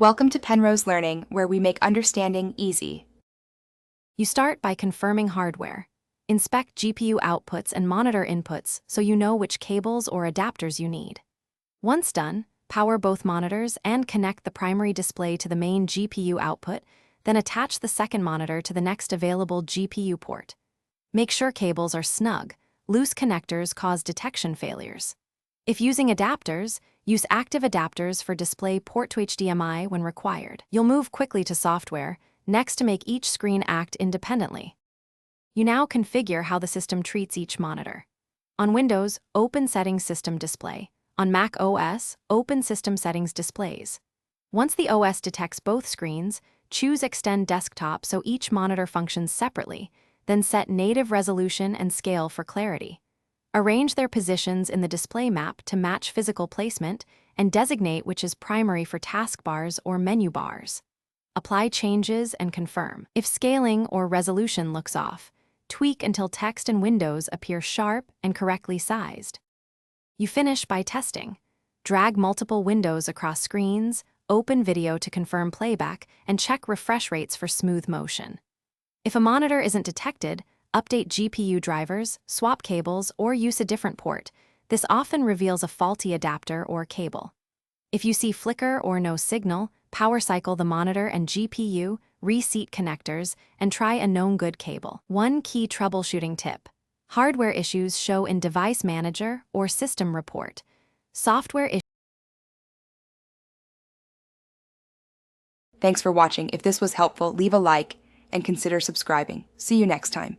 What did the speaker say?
Welcome to Penrose Learning, where we make understanding easy. You start by confirming hardware. Inspect GPU outputs and monitor inputs so you know which cables or adapters you need. Once done, power both monitors and connect the primary display to the main GPU output, then attach the second monitor to the next available GPU port. Make sure cables are snug. Loose connectors cause detection failures. If using adapters, use active adapters for display port to HDMI when required. You'll move quickly to software, next to make each screen act independently. You now configure how the system treats each monitor. On Windows, open Settings System Display. On Mac OS, open System Settings Displays. Once the OS detects both screens, choose Extend Desktop so each monitor functions separately, then set native resolution and scale for clarity. Arrange their positions in the display map to match physical placement and designate which is primary for taskbars or menu bars. Apply changes and confirm. If scaling or resolution looks off, tweak until text and windows appear sharp and correctly sized. You finish by testing. Drag multiple windows across screens, open video to confirm playback, and check refresh rates for smooth motion. If a monitor isn't detected, update GPU drivers, swap cables, or use a different port. This often reveals a faulty adapter or cable. If you see flicker or no signal, power cycle the monitor and GPU, reseat connectors, and try a known good cable. One key troubleshooting tip. Hardware issues show in Device Manager or System Report. Software issues. Thanks for watching. If this was helpful, leave a like and consider subscribing. See you next time.